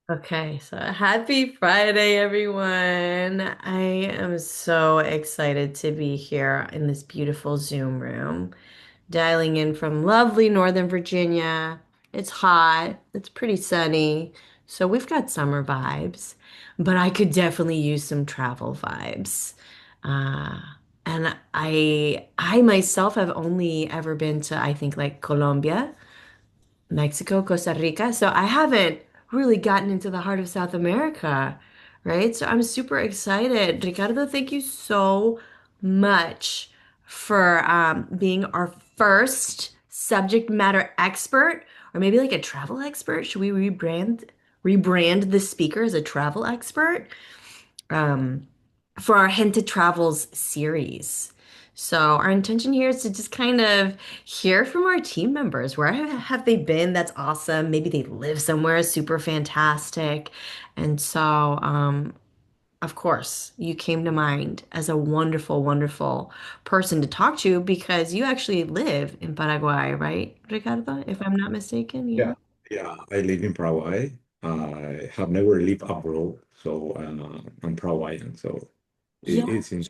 Okay, so happy Friday, everyone. I am so excited to be here in this beautiful Zoom room, dialing in from lovely Northern Virginia. It's hot, it's pretty sunny, so we've got summer vibes, but I could definitely use some travel vibes. Uh, and I myself have only ever been to, I think, like Colombia. Mexico, Costa Rica. So I haven't really gotten into the heart of South America, right? So I'm super excited. Ricardo, thank you so much for being our first subject matter expert, or maybe like a travel expert. Should we rebrand the speaker as a travel expert? Um, for our Gente Travels series. So our intention here is to just kind of hear from our team members. Where have they been? That's awesome. Maybe they live somewhere super fantastic. And so, of course, you came to mind as a wonderful, wonderful person to talk to because you actually live in Paraguay, right, Ricardo? If I'm not mistaken, yeah. Yeah, yeah. I live in Paraguay. I have never lived abroad, so I'm Paraguayan. So Yeah. it seems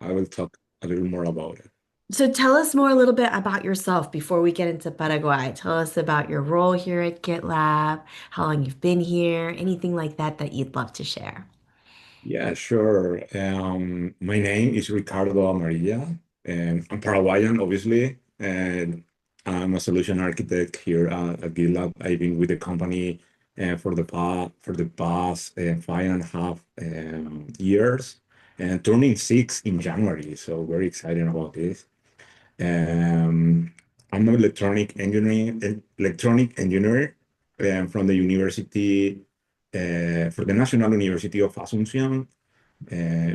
I will talk a little more about it. So tell us more a little bit about yourself before we get into Paraguay. Tell us about your role here at GitLab, how long you've been here, anything like that that you'd love to share. Yeah, sure. My name is Ricardo Amarilla, and I'm Paraguayan, obviously, and I'm a solution architect here at GitLab. I've been with the company for the past 5.5 years, and turning 6 in January. So very excited about this. Um, I'm an electronic engineer from the university, for the National University of Asunción,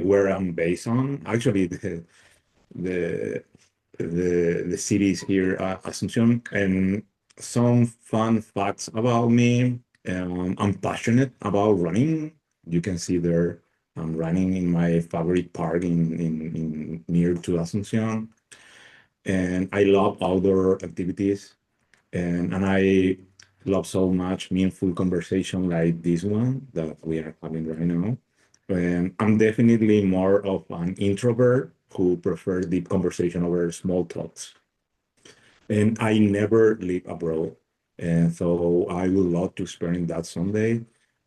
where I'm based on. Actually, the the city is here, Asunción. And some fun facts about me. I'm passionate about running. You can see there, I'm running in my favorite park in near to Asunción. And I love outdoor activities, and I love so much meaningful conversation like this one that we are having right now. And I'm definitely more of an introvert who prefer deep conversation over small talks. And I never live abroad, and so I would love to experience that someday.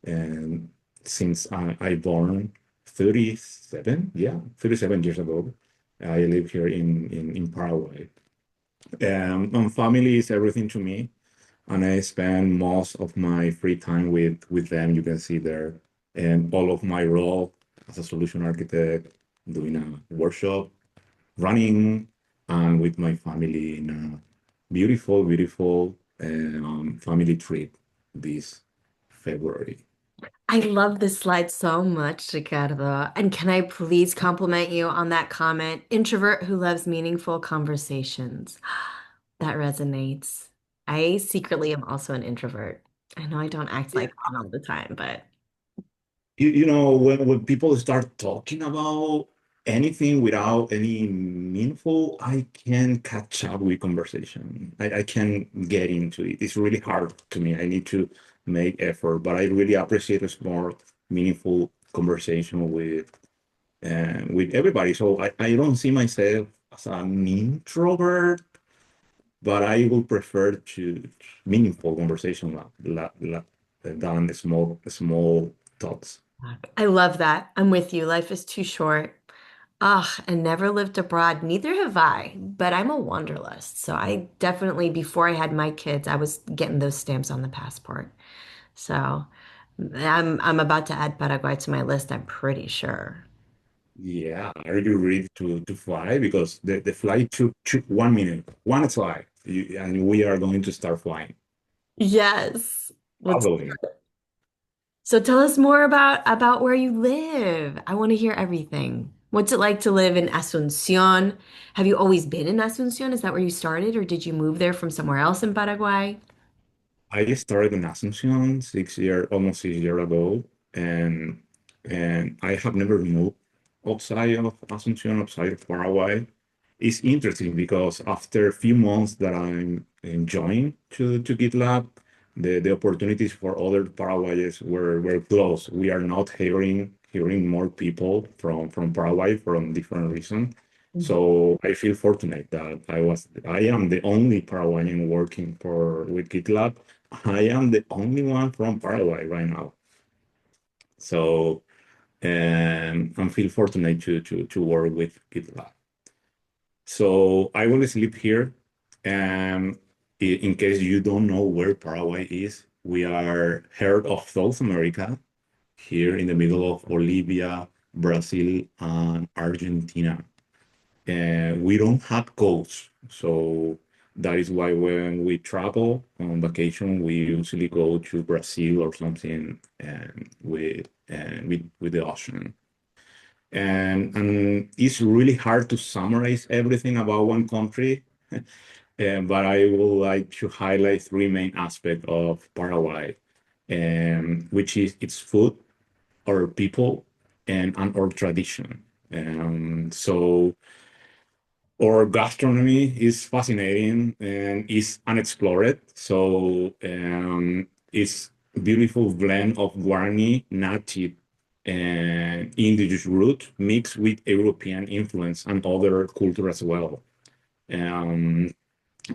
And since I born 37, yeah, 37 years ago, I live here in Paraguay. And family is everything to me, and I spend most of my free time with them. You can see there, and all of my role as a solution architect, doing a workshop, running, and with my family in a beautiful, beautiful family trip this February. I love this slide so much, Ricardo. And can I please compliment you on that comment? Introvert who loves meaningful conversations. That resonates. I secretly am also an introvert. I know I don't act like one all the time, but You know, when people start talking about anything without any meaningful, I can catch up with conversation. I can get into it. It's really hard to me. I need to make effort, but I really appreciate a more meaningful conversation with everybody. So I don't see myself as an introvert, but I would prefer to meaningful conversation than small talks. I love that. I'm with you. Life is too short. Ah, and never lived abroad. Neither have I, but I'm a wanderlust. So I definitely, before I had my kids, I was getting those stamps on the passport. So I'm about to add Paraguay to my list, I'm pretty sure. Yeah, are you ready to fly? Because the flight took 1 minute, one flight, and we are going to start flying. Yes. Let's, Traveling. so tell us more about where you live. I want to hear everything. What's it like to live in Asunción? Have you always been in Asunción? Is that where you started, or did you move there from somewhere else in Paraguay? I started in Asunción almost 6 years ago, and I have never moved outside of Asunción, outside of Paraguay. It's interesting because after a few months that I'm enjoying to GitLab, the opportunities for other Paraguayans were close. We are not hearing more people from Paraguay from different reasons. So I feel fortunate that I am the only Paraguayan working for with GitLab. I am the only one from Paraguay right now. So I feel fortunate to work with GitLab. So I will sleep here. Um, in case you don't know where Paraguay is, we are heard of South America, here in the middle of Bolivia, Brazil, and Argentina. We don't have coasts, so that is why when we travel on vacation, we usually go to Brazil or something with the ocean. And it's really hard to summarize everything about one country, but I would like to highlight three main aspects of Paraguay, which is its food, our people, and our tradition. So our gastronomy is fascinating and is unexplored. So it's beautiful blend of Guarani, native, and indigenous root mixed with European influence and other culture as well. Um,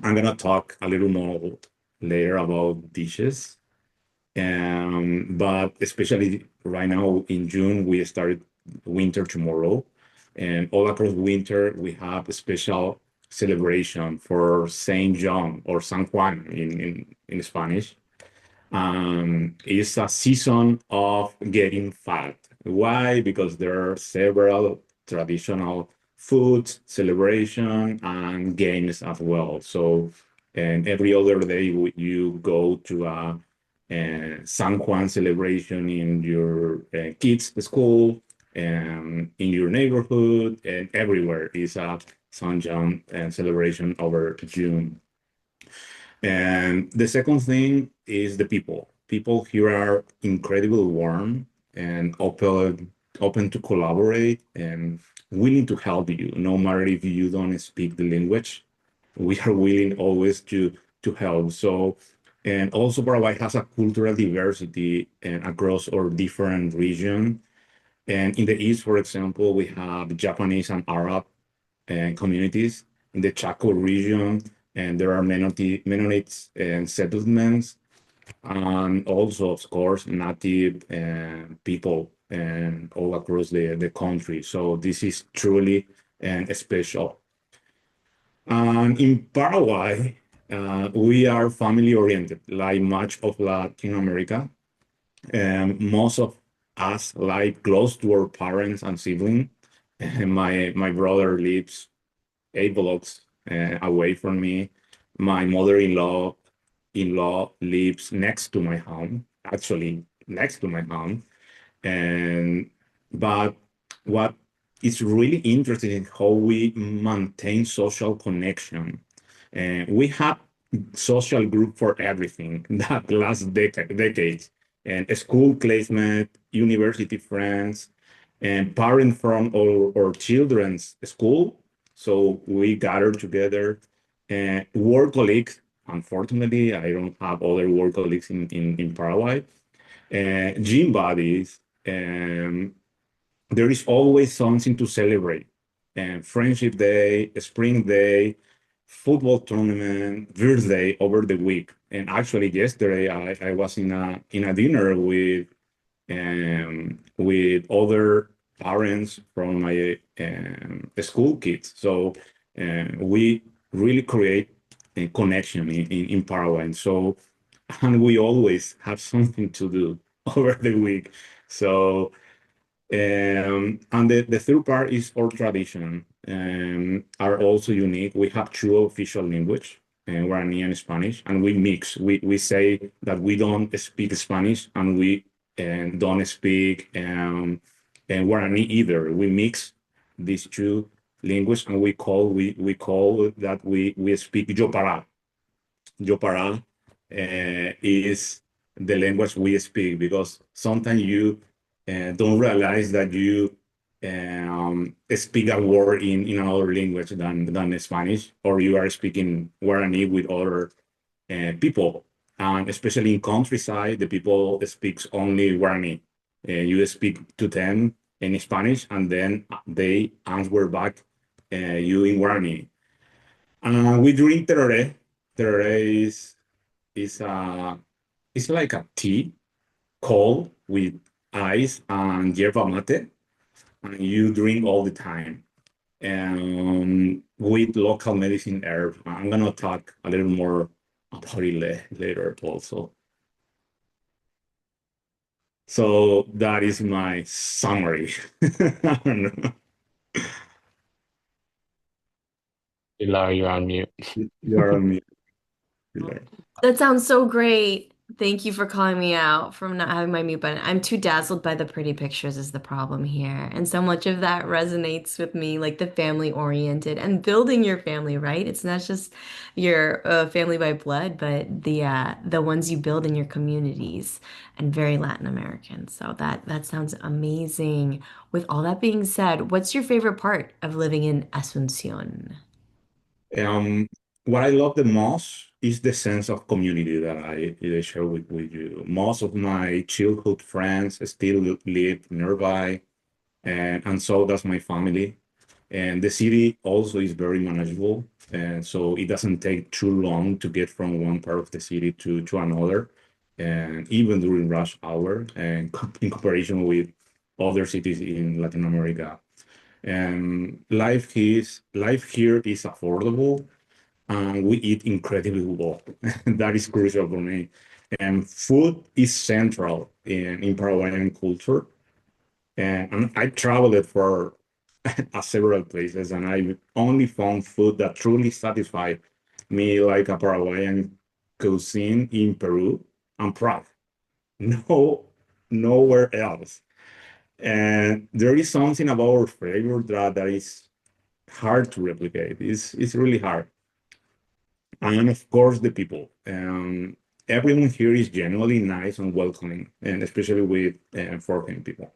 I'm gonna talk a little more later about dishes. But especially right now in June, we started winter tomorrow, and all across winter we have a special celebration for Saint John or San Juan in Spanish. It's a season of getting fat. Why? Because there are several traditional foods, celebration, and games as well. So, and every other day you go to a San Juan celebration in your kids' school, in your neighborhood, and everywhere is a San John celebration over June. And the second thing is the people. People here are incredibly warm and open to collaborate and willing to help you, no matter if you don't speak the language. We are willing always to help. So, and also Paraguay has a cultural diversity and across our different region. And in the east, for example, we have Japanese and Arab communities in the Chaco region, and there are Mennonites and settlements, and also, of course, native people and all across the country. So this is truly special. And in Paraguay, we are family oriented, like much of Latin America. Most of us live close to our parents and siblings. And my brother lives 8 blocks away from me. My mother-in-law lives next to my home, actually next to my home. And but what is really interesting is how we maintain social connection. We have social group for everything that lasts decades, and a school classmate, university friends, and parent from our children's school. So we gather together. Work colleagues. Unfortunately, I don't have other work colleagues in Paraguay. Gym buddies. There is always something to celebrate. And Friendship Day, Spring Day, football tournament, birthday over the week. And actually, yesterday I was in a dinner with other parents from my school kids. So we really create a connection in Paraguay. And we always have something to do over the week. So and the third part is our tradition are also unique. We have two official language, Guarani and Spanish, and we mix. We say that we don't speak Spanish and we don't speak Guarani either. We mix these two languages and we call that we speak Yopara. Yopara is the language we speak because sometimes you don't realize that you speak a word in another language than Spanish, or you are speaking Guarani with other people. And especially in countryside, the people speaks only Guarani. You speak to them in Spanish, and then they answer back you in Guarani. We drink tereré. Tereré is it's like a tea cold with ice and yerba mate, and you drink all the time. And with local medicine herb. I'm gonna talk a little more about it later also. So that is my summary. I don't know. Pilar, you're on mute. You are on mute, Pilar. That sounds so great. Thank you for calling me out from not having my mute button. I'm too dazzled by the pretty pictures is the problem here. And so much of that resonates with me, like the family oriented and building your family, right? It's not just your family by blood, but the ones you build in your communities and very Latin American. So that sounds amazing. With all that being said, what's your favorite part of living in Asunción? Um, what I love the most is the sense of community that I share with you. Most of my childhood friends still live nearby, and so does my family. And the city also is very manageable, and so it doesn't take too long to get from one part of the city to another, and even during rush hour, and in comparison with other cities in Latin America. And life here is affordable, and we eat incredibly well. That is crucial for me. And food is central in Paraguayan culture. And I traveled for several places, and I only found food that truly satisfied me, like a Paraguayan cuisine in Peru and Prague. No, nowhere else. And there is something about our flavor that is hard to replicate. It's really hard. And of course, the people. Everyone here is genuinely nice and welcoming, and especially with foreign people.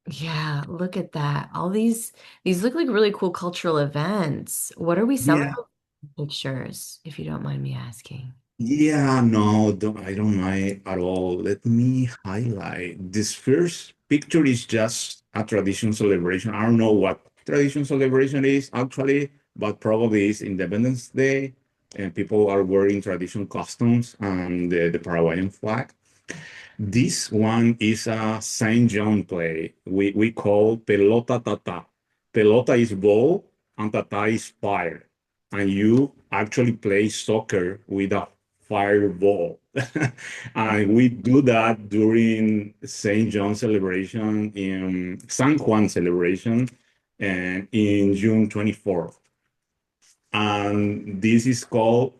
Yeah, look at that. All these look like really cool cultural events. What are we Yeah. celebrating in pictures, if you don't mind me asking? Yeah, no, I don't mind at all. Let me highlight. This first picture is just a tradition celebration. I don't know what tradition celebration is actually, but probably is Independence Day, and people are wearing traditional costumes and the Paraguayan flag. This one is a Saint John play. We call pelota tata. Pelota is ball and tata is fire. And you actually play soccer with a fireball. And we do that during Saint John celebration in San Juan celebration and in June 24th. And this is called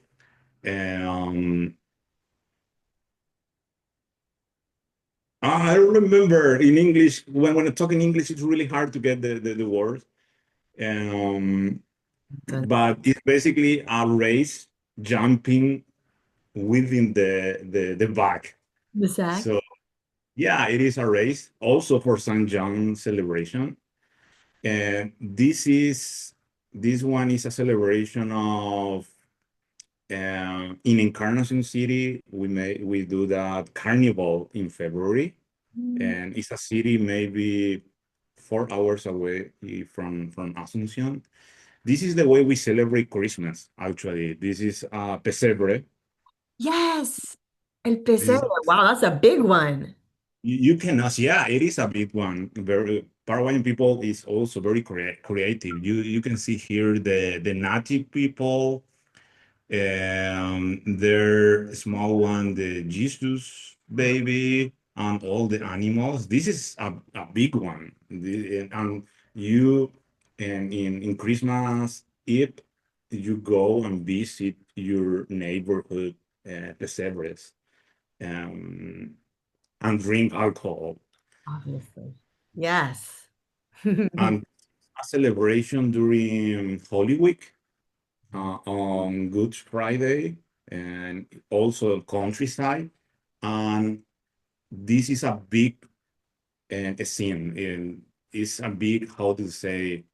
um, I don't remember in English when I talk in English, it's really hard to get the words. Um, Good. but it's basically a race jumping within the bag. The sack? So yeah, it is a race also for St. John celebration. And this one is a celebration of in Encarnacion City. We do that carnival in February, Mm. and it's a city maybe 4 hours away from Asunción. This is the way we celebrate Christmas. Actually, this is pesebre. Yes. El This is pesebre. Wow, that's a big one. you cannot. Yeah, it is a big one. Very Paraguayan people is also very creative. You can see here the native people. Their small one, the Jesus baby, and all the animals. This is a big one. And you, and in Christmas Eve, you go and visit your neighborhood pesebres and drink alcohol. Obviously. Yes. And a celebration during Holy Week on Good Friday and also countryside. And this is a big a scene. And it's a big, how to say,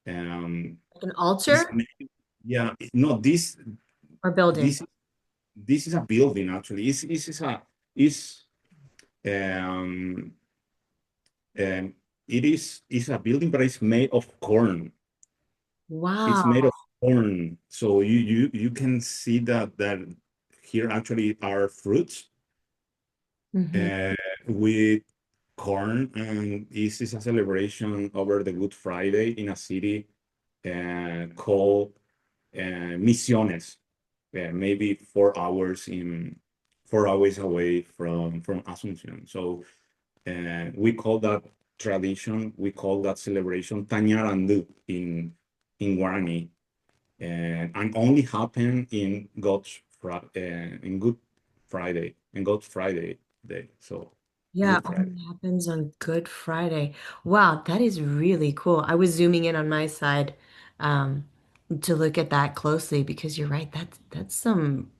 um, Like an it's altar yeah, no, or building? this this is a building actually. It's um um it's a building, but it's made of corn. It's Wow. made of corn. So you can see that here actually are fruits Hmm. uh, with corn, and this is a celebration over the Good Friday in a city called Misiones, maybe 4 hours in 4 hours away from Asunción. So we call that tradition, we call that celebration Tañarandu in Guarani, and only happen in Good Friday, in Good Friday day. So Yeah, Good Friday. only happens on Good Friday. Wow, that is really cool. I was zooming in on my side um, to look at that closely because you're right. That's some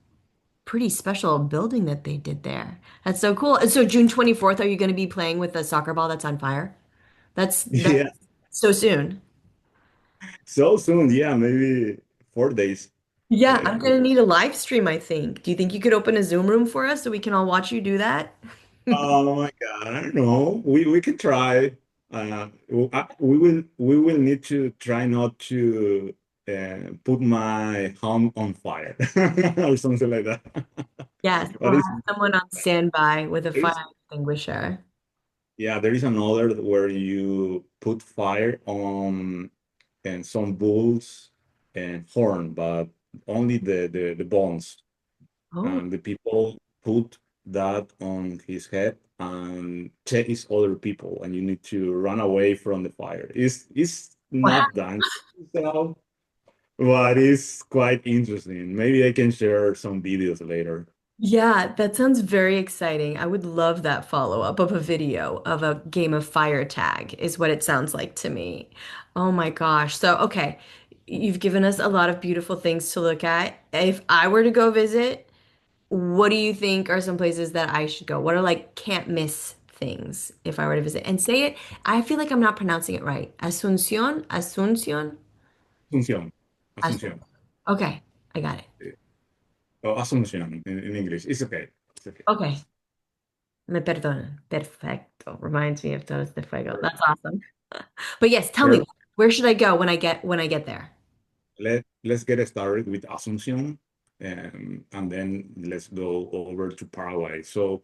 pretty special building that they did there. That's so cool. And so June 24th, are you going to be playing with the soccer ball that's on fire? That's Yeah, so soon. so soon. Yeah, maybe 4 days. Yeah, I'm Uh, gonna need a live stream, I think. Do you think you could open a Zoom room for us so we can all watch you do that? oh my God, I don't know. We can try. We will need to try not to put my home on fire or something like that. Yes, But we'll have someone on standby with a there fire is extinguisher. yeah, there is another where you put fire on and some bulls and horn, but only the bones. Oh, And the people put that on his head and chase other people, and you need to run away from the fire. It's wow. not done, so, but it's quite interesting. Maybe I can share some videos later. Yeah, that sounds very exciting. I would love that follow-up of a video of a game of fire tag, is what it sounds like to me. Oh my gosh. So, okay, you've given us a lot of beautiful things to look at. If I were to go visit, what do you think are some places that I should go? What are like can't miss things if I were to visit? And say it, I feel like I'm not pronouncing it right. Asunción? Asunción? Asunción, Asun- Asunción, Okay, I got it. oh, Asunción in English. It's okay. It's okay. Okay. Me perdonan. Perfecto. Reminds me of Todos de Fuego. That's awesome. But yes, tell me, where should I go when I get there? Let's get started with Asunción, and then let's go over to Paraguay. So,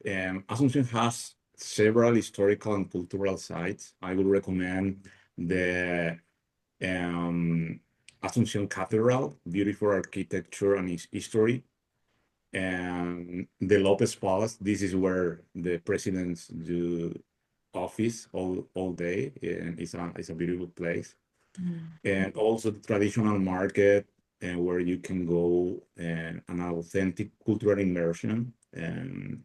Asunción has several historical and cultural sites. I would recommend the um, Asunción Cathedral, beautiful architecture and history, and the Lopez Palace. This is where the presidents do office all day, and it's a beautiful place, Mm. and also the traditional market where you can go and an authentic cultural immersion. And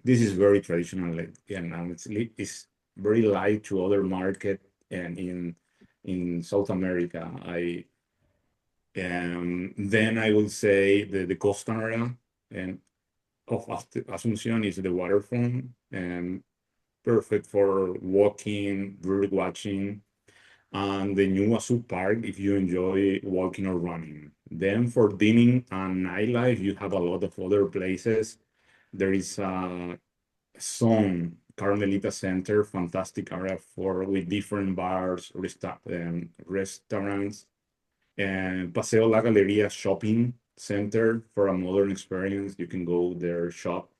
this is very traditional, like, and honestly, it's very light to other market. And in South America, I then I will say the coastal area and of Asunción is the waterfront, and perfect for walking, bird watching, and the new Asu Park if you enjoy walking or running. Then for dining and nightlife, you have a lot of other places. There is a Zone Carmelita Center, fantastic area for with different bars, restaurants, and Paseo La Galeria Shopping Center for a modern experience. You can go there, shop.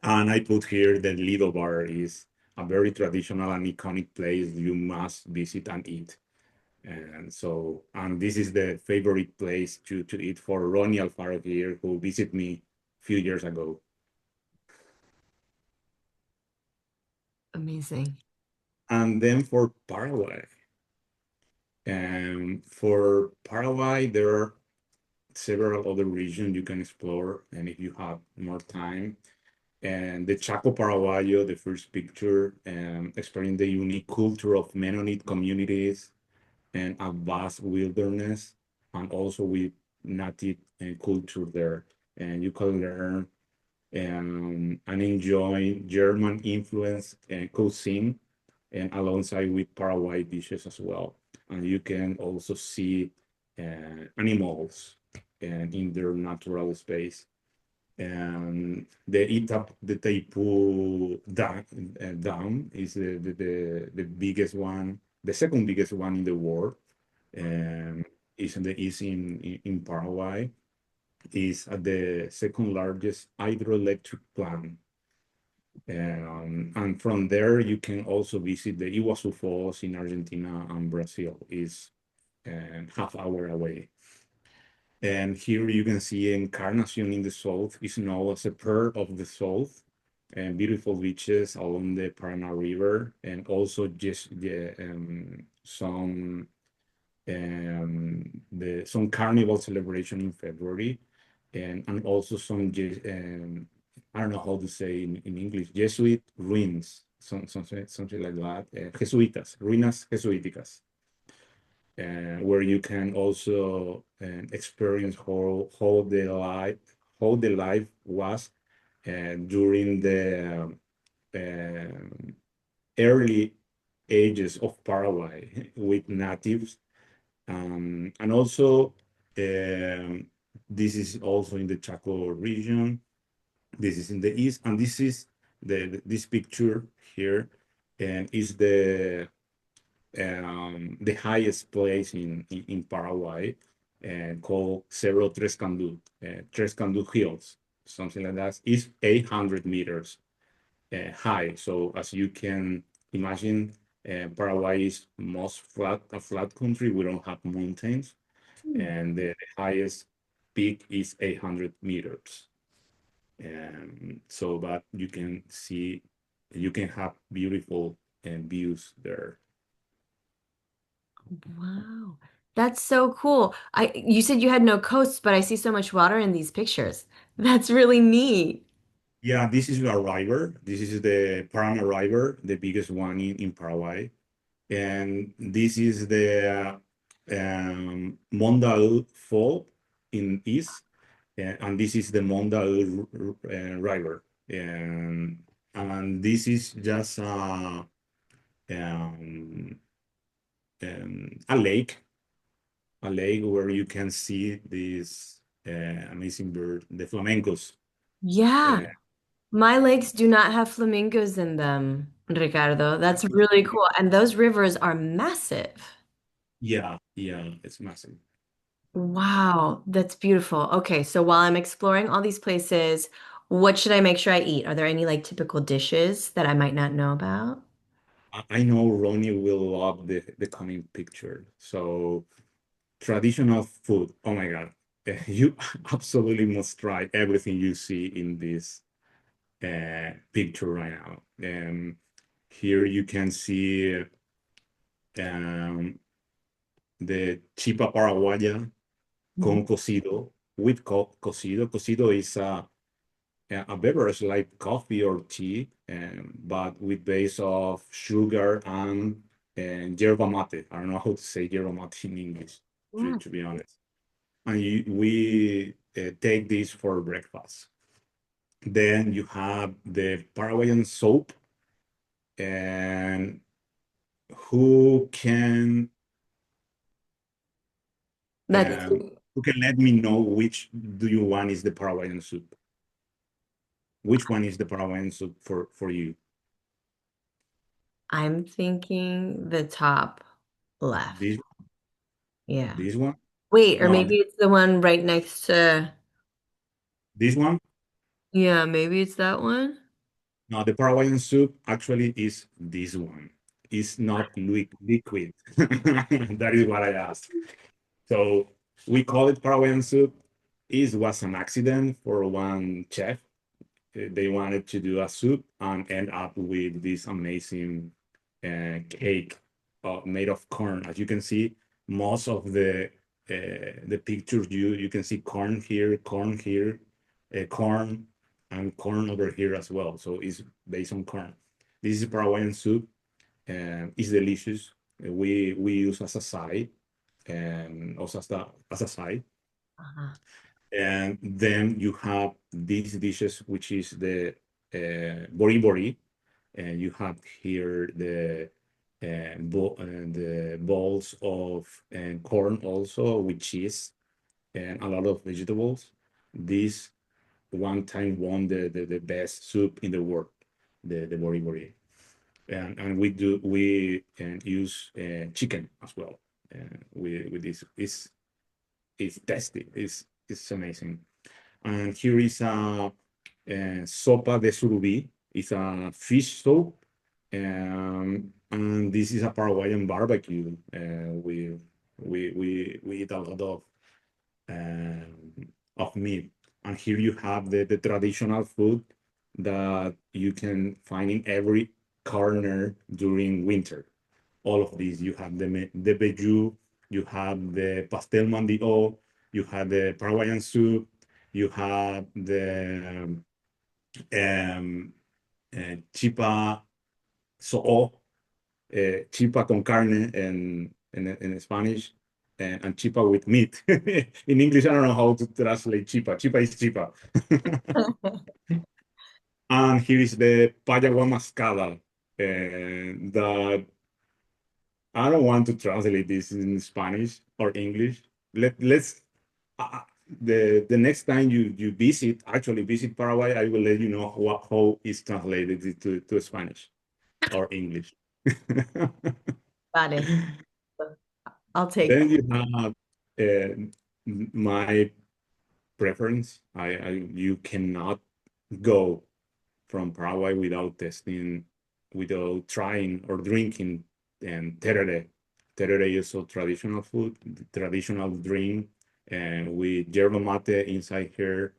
And I put here the Lido Bar is a very traditional and iconic place you must visit and eat. And this is the favorite place to eat for Ronnie Alfaro here, who visited me a few years ago. Amazing. And then for Paraguay, there are several other regions you can explore, and if you have more time, and the Chaco Paraguayo, the first picture, exploring the unique culture of Mennonite communities and a vast wilderness, and also with native culture there. And you can learn and enjoy German influence and cuisine, and alongside with Paraguay dishes as well. And you can also see animals and in their natural space. And the Taipu Dam is the biggest one, the second biggest one in the world. Is in Paraguay. Is at the second largest hydroelectric plant. And from there, you can also visit the Iguazu Falls in Argentina and Brazil. Is half hour away. And here you can see Encarnacion in the south is known as a Pearl of the South, and beautiful beaches along the Paraná River, and also just some carnival celebration in February, and also some I don't know how to say in English, Jesuit ruins, something like that, Jesuitas, ruinas jesuíticas, where you can also experience how the life was during the early ages of Paraguay with natives. And also, this is also in the Chaco region. This is in the east, and this is this picture here, and is the highest place in Paraguay, called Cerro Tres Candú, Tres Candú Hills, something like that. Is 800 meters high. So as you can imagine, Paraguay is a flat country. We don't have mountains, and the highest peak is 800 meters. So that you can see, you can have beautiful views there. Wow. That's so cool. You said you had no coast, but I see so much water in these pictures. That's really neat. Yeah, this is a river. This is the Paraná River, the biggest one in Paraguay. And this is the Mondaú Fall in east, and this is the Mondaú River. And this is just um, a lake where you can see this amazing bird, the flamencos. Yeah. Uh, My lakes do not have flamingos in them, Ricardo. That's really cool. And those rivers are massive. yeah, yeah, it's massive. Wow, that's beautiful. Okay, so while I'm exploring all these places, what should I make sure I eat? Are there any like typical dishes that I might not know about? I know Ronnie will love the coming picture. So traditional food. Oh my God. You absolutely must try everything you see in this picture right now. Here you can see um, the chipa paraguaya Mhm. con cocido, with cocido. Cocido is a beverage like coffee or tea, but with base of sugar and yerba mate. I don't know how to say yerba mate in English, Yeah. to be honest. And we take this for breakfast. Then you have the Paraguayan soap, and who can That's um, who can let me know which do you want is the Paraguayan soup? Which one is the Paraguayan soup for you? I'm thinking the top left. This Yeah. this one? Wait, or No, maybe it's the one right next to, this one? yeah, maybe it's that one. No, the Paraguayan soup actually is this one. It's not liquid. That is what I asked. So we call it Paraguayan soup. It was an accident for one chef. They wanted to do a soup and end up with this amazing cake made of corn. As you can see, most of the pictures you can see corn here, corn, and corn over here as well. So it's based on corn. This is Paraguayan soup. It's delicious. We use as a side, and also as a side. Uh-huh. And then you have these dishes, which is the bori bori, and you have here the balls of corn also with cheese. and a lot of vegetables. This one time won the best soup in the world, the bori bori. And we can use chicken as well with this. It's tasty. It's amazing. And here is a sopa de surubí. It's a fish soup, and this is a Paraguayan barbecue. We eat a lot of meat. And here you have the traditional food that you can find in every corner during winter. All of these, you have the beju, you have the pastel mandio, you have the Paraguayan soup, you have the um, chipa so chipa con carne in Spanish, and chipa with meat. In English, I don't know how to translate chipa. Chipa is chipa. And here is the payagua mascada. That I don't want to translate this in Spanish or English. Let's the next time you actually visit Paraguay, I will let you know how it's translated to Spanish or English. Vale. I'll take Then that. you have my preference. You cannot go from Paraguay without testing, without trying or drinking terere. Terere is a traditional food, traditional drink, and with yerba mate inside here,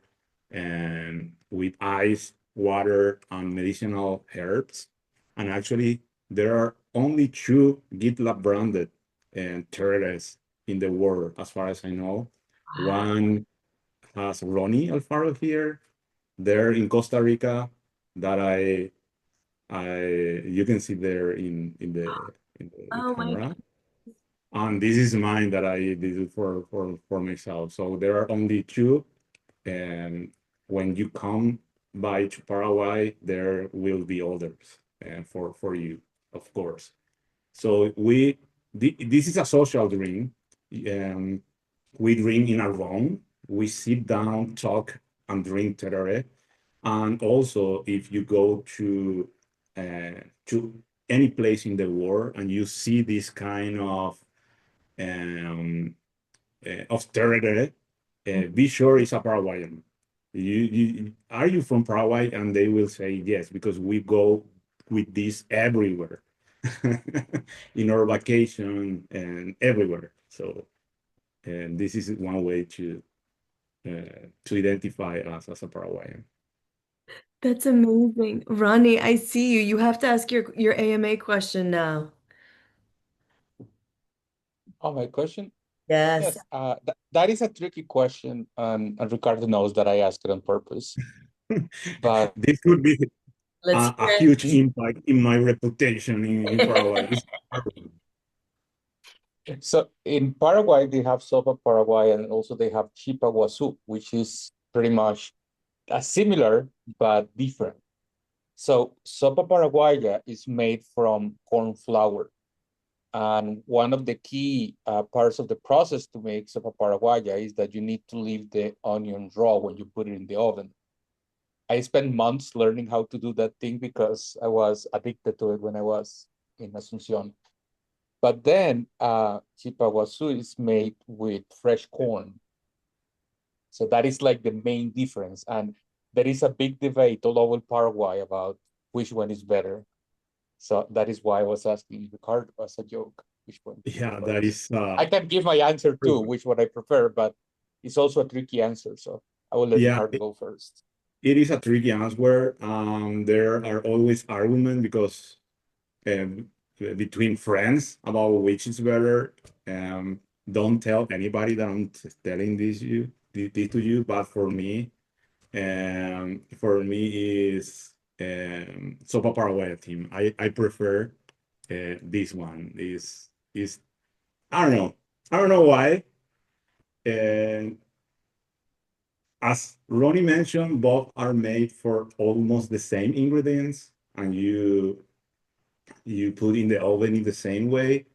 and with ice, water, and medicinal herbs. And actually, there are only two GitLab branded tereres in the world, as far as I know. One has Ronnie Alfaro here, there in Costa Rica, that I you can see there in the Oh my, camera. And this is mine that I did for myself. So there are only two, and when you come by to Paraguay, there will be others for you, of course. So this is a social drink. Um, we drink in a room. We sit down, talk, and drink tereré. And also, if you go to any place in the world and you see this kind um, of tereré, be sure it's a Paraguayan. Are you from Paraguay? And they will say yes, because we go with this everywhere in our vacation and everywhere. So, and this is one way to identify us as a Paraguayan. that's amazing. Ronnie, I see you. You have to ask your AMA question now. Oh, my question? Yes. Yes, that is a tricky question, and Ricardo knows that I asked it on purpose. But This would be Let's a hear huge impact in my reputation in Paraguay. it. so in Paraguay, they have sopa Paraguay, and also they have chipa guasu, which is pretty much similar but different. So sopa paraguaya is made from corn flour. And one of the key parts of the process to make sopa paraguaya is that you need to leave the onion raw when you put it in the oven. I spent months learning how to do that thing because I was addicted to it when I was in Asunción. But then chipaguasu is made with fresh corn. So that is like the main difference. And there is a big debate all over Paraguay about which one is better. So that is why I was asking Ricardo as a joke, which one he Yeah, that prefers. is I can give my answer too, which one I prefer, but it's also a tricky answer. So I will let yeah, Ricardo go first. it is a tricky answer. There are always arguments because um, between friends about which is better. Don't tell anybody that I'm telling this to you, but for me is Sopa Paraguay team. I prefer this one. Is I don't know. I don't know why. And as Ronnie mentioned, both are made for almost the same ingredients, and you put in the oven in the same way.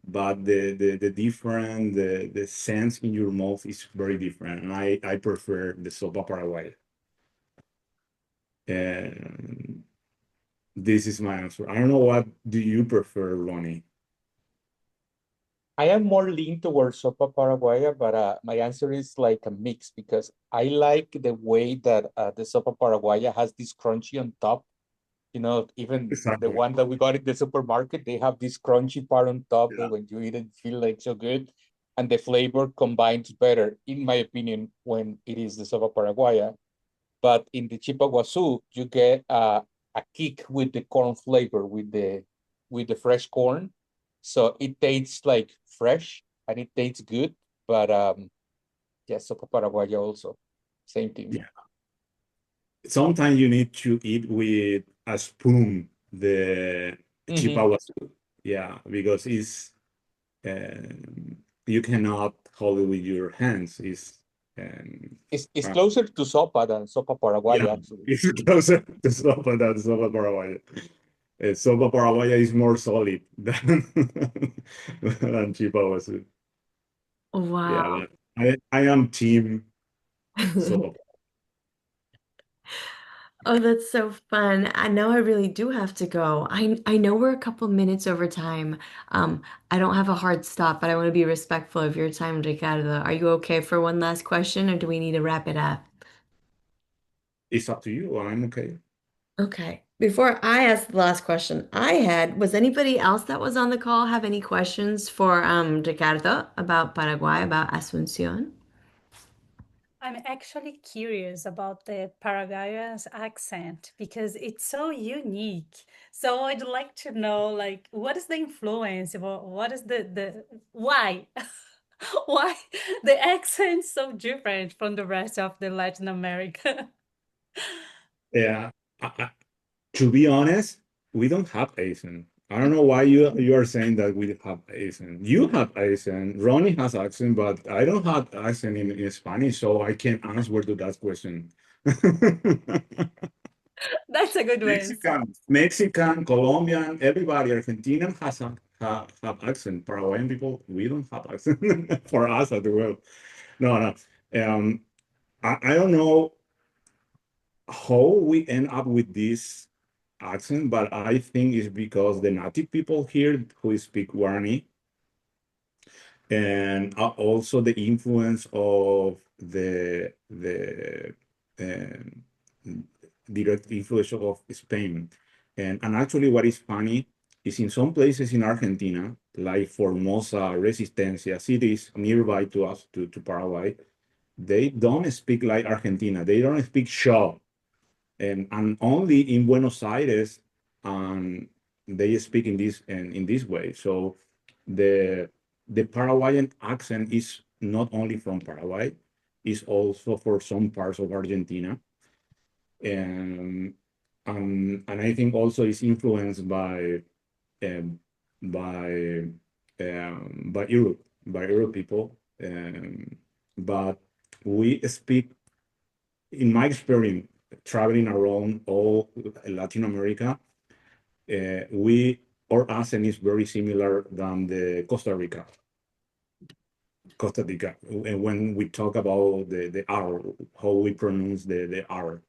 but the different the sense in your mouth is very different, and I prefer the sopa paraguaya. And this is my answer. I don't know, what do you prefer, Ronnie? I am more lean towards sopa paraguaya, but my answer is like a mix because I like the way that the sopa paraguaya has this crunchy on top. You know, even the Exactly. one that we got in the supermarket, they have this crunchy part on top that Yeah. when you eat it, feel like so good. And the flavor combines better, in my opinion, when it is the sopa paraguaya. But in the chipaguasu, you get a kick with the corn flavor, with the fresh corn. So it tastes like fresh and it tastes good. But yeah, sopa paraguaya also, same thing. Yeah. Sometimes you need to eat with a spoon the Mhm. chipawa soup. Yeah, because you cannot hold it with your hands. Um, It's uh, closer to sopa than sopa yeah, paraguaya, actually. it's closer to sopa than sopa paraguaya. Sopa paraguaya is more solid than than chipawa soup. Yeah, Wow. but I am team sopa. Oh, that's so fun. I know I really do have to go. I know we're a couple minutes over time. Um, I don't have a hard stop, but I want to be respectful of your time, Ricardo. Are you okay for one last question, or do we need to wrap it up? It's up to you. I'm okay. Okay. Before I ask the last question I had, was anybody else that was on the call have any questions for Ricardo about Paraguay, about Asunción? I'm actually curious about the Paraguayan's accent because it's so unique. So I'd like to know, like, what is the influence? What is the why? Why the accent so different from the rest of the Latin America? Yeah. To be honest, we don't have Asian. I don't know why you are saying that we have Asian. You have Asian. Ronnie has accent, but I don't have accent in Spanish, so I can't answer to that question. That's a good answer. Mexican, Colombian, everybody, Argentinian has have accent. Paraguayan people, we don't have accent for us as well. No, no. I don't know how we end up with this accent, but I think it's because the native people here who speak Guarani, and also the influence of the um, direct influence of Spain. And actually, what is funny is in some places in Argentina, like Formosa, Resistencia, cities nearby to us, to Paraguay, they don't speak like Argentina. They don't speak show, and only in Buenos Aires, um, they speak in this way. So the Paraguayan accent is not only from Paraguay, is also for some parts of Argentina, and and I think also is influenced um, by by Europe people, but we speak, in my experience, traveling around all Latin America, we our accent is very similar than the Costa Rica. And when we talk about the R, how we pronounce the R,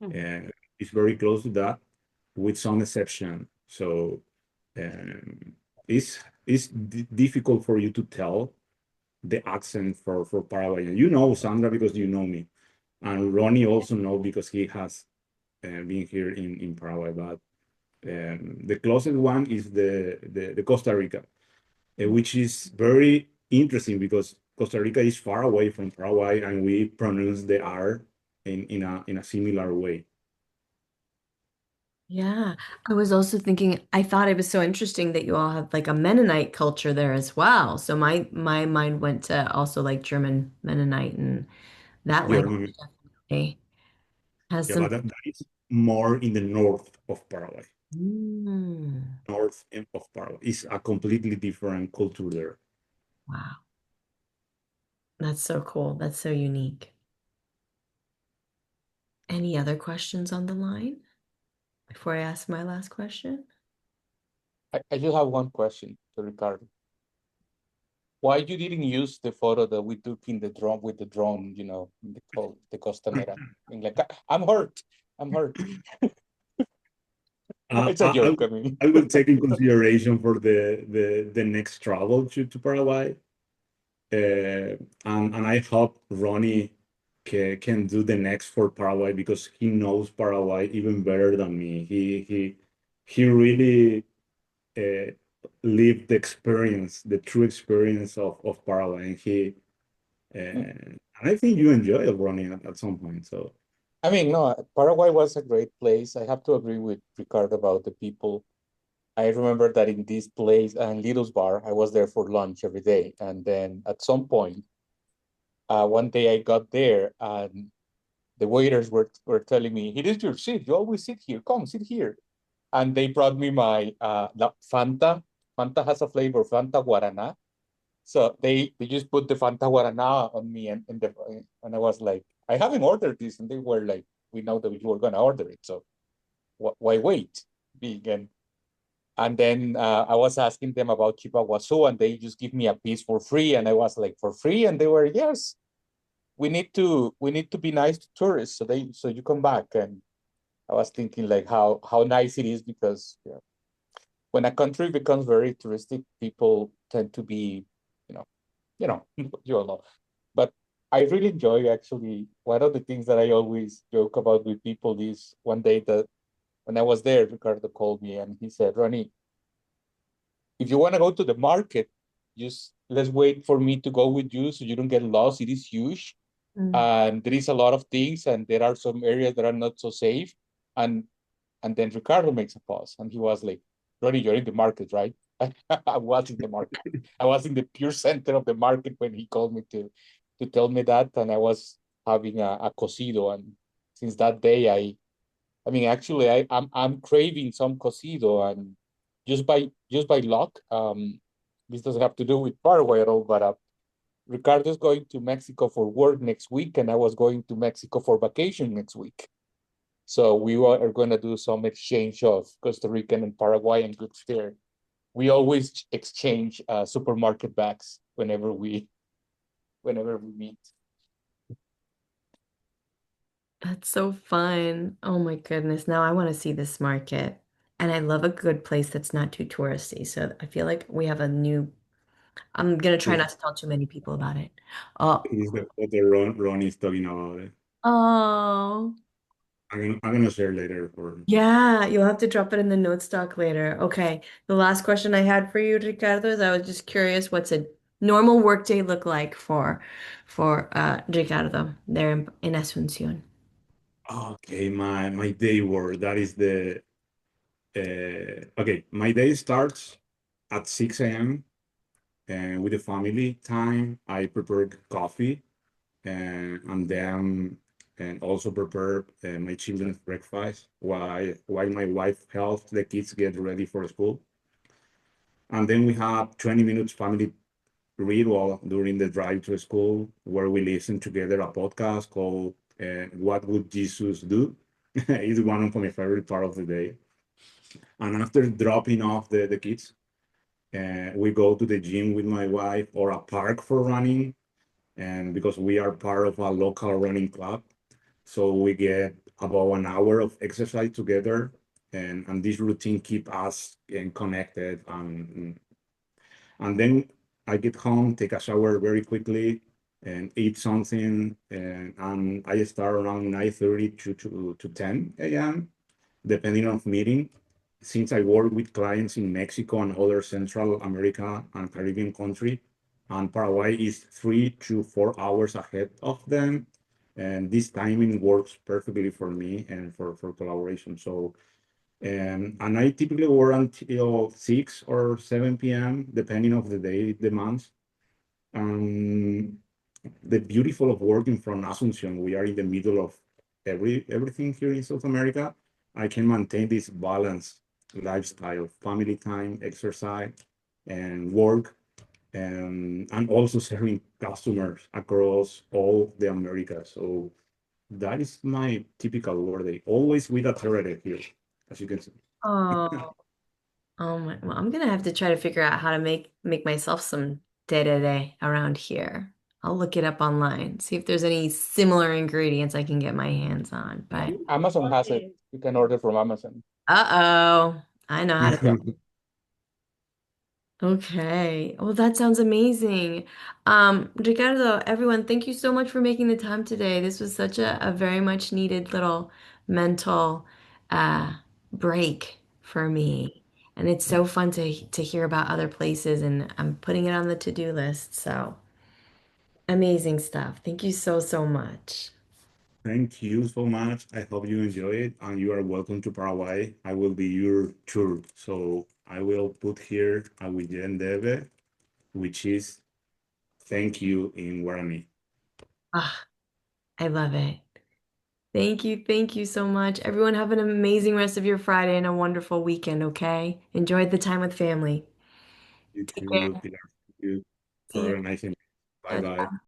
Mhm. uh, it's very close to that, with some exception. So um, it's difficult for you to tell the accent for Paraguayan. You know, Sandra, because you know me, and Ronnie also know because he has been here in Paraguay. But the closest one is the Costa Rica, which is very interesting because Costa Rica is far away from Paraguay, and we pronounce the R in a similar way. Yeah, I was also thinking, I thought it was so interesting that you all have like a Mennonite culture there as well. So my mind went to also like German Mennonite, and that language German, definitely has yeah, some. but that is more in the north of Paraguay. Mm, North of Paraguay is a completely different culture there. wow, that's so cool. That's so unique. Any other questions on the line before I ask my last question? I just have one question to Ricardo. why you didn't use the photo that we took in the drone with the drone, the Costanera. And like, I'm hurt. I'm hurt. Uh, It's a I, I, joke, I mean. I will take in consideration for the next travel to Paraguay. And I hope Ronnie can do the next for Paraguay because he knows Paraguay even better than me. He really uh, lived the experience, the true experience of Paraguay. And I think you enjoy it, Ronnie, at some point. So I mean, no, Paraguay was a great place. I have to agree with Ricardo about the people. I remember that in this place, Lido's Bar, I was there for lunch every day. And then at some point, one day I got there and the waiters were telling me, "Here is your seat. You always sit here. Come, sit here." And they brought me my Fanta. Fanta has a flavor, Fanta Guarana. So they just put the Fanta Guarana on me and I was like, I haven't ordered this. And they were like, we know that you were gonna order it. So why wait? Vegan. And then I was asking them about Chipaguasu and they just give me a piece for free. And I was like, for free? And they were, yes, we need to be nice to tourists. So you come back. And I was thinking like how nice it is because when a country becomes very touristic, people tend to be, you know, you know, you all know. But I really enjoy actually one of the things that I always joke about with people is one day that when I was there, Ricardo called me and he said, Ronnie, if you want to go to the market, just let's wait for me to go with you so you don't get lost. It is huge. Mm. And there is a lot of things, and there are some areas that are not so safe. And and then Ricardo makes a pause, and he was like, "Ronnie, you're in the market, right?" I was in the market. I was in the pure center of the market when he called me to tell me that, and I was having a cocido, and since that day, I mean, actually, I'm craving some cocido, and just by luck, this doesn't have to do with Paraguay at all, but Ricardo's going to Mexico for work next week, and I was going to Mexico for vacation next week. So we are going to do some exchange of Costa Rican and Paraguayan goods there. We always exchange supermarket bags whenever we meet. That's so fun. Oh my goodness. Now I want to see this market. And I love a good place that's not too touristy. So I feel like we have a new, I'm gonna try this not to tell too many people about it. Oh, is the photo Ronnie is talking about it. oh. I'm gonna share later for. Yeah, you'll have to drop it in the notes doc later. Okay. The last question I had for you, Ricardo, is I was just curious, what's a normal workday look like for Ricardo there in Asunción? Okay, my day work. That is the okay. My day starts at 6 a.m. and with the family time. I prepare coffee and then and also prepare my children's breakfast while my wife helps the kids get ready for school. And then we have 20 minutes family ritual during the drive to school where we listen together a podcast called What Would Jesus Do? It's one of my favorite part of the day. And after dropping off the kids, we go to the gym with my wife or a park for running. And because we are part of a local running club, so we get about an hour of exercise together. And this routine keep us connected and then I get home, take a shower very quickly, and eat something. And I start around 9:30 to 10 a.m., depending on meeting. Since I work with clients in Mexico and other Central America and Caribbean country, and Paraguay is 3 to 4 hours ahead of them. And this timing works perfectly for me and for collaboration. So and I typically work until 6 or 7 p.m., depending of the day it demands. Um, the beautiful of working from Asunción, we are in the middle of everything here in South America. I can maintain this balanced lifestyle, family time, exercise, and work, and also serving customers across all the Americas. So that is my typical workday, always with a terere here, as you can see. Oh, oh my, well, I'm gonna have to try to figure out how to make myself some terere around here. I'll look it up online, see if there's any similar ingredients I can get my hands on. But Amazon has it. You can order from Amazon. uh-oh, I know how to do it. Okay. Well, that sounds amazing. Ricardo, everyone, thank you so much for making the time today. This was such a very much needed little mental uh break for me. And it's so fun to hear about other places, and I'm putting it on the to-do list. So amazing stuff. Thank you so, so much. Thank you so much. I hope you enjoy it, and you are welcome to Paraguay. I will be your tour. So I will put here a debe, which is thank you in Guarani. Ah, I love it. Thank you. Thank you so much. Everyone have an amazing rest of your Friday and a wonderful weekend, okay? Enjoy the time with family. You Take too, care. Pilar. Thank you See for you. organizing. Bye Ciao, bye. ciao.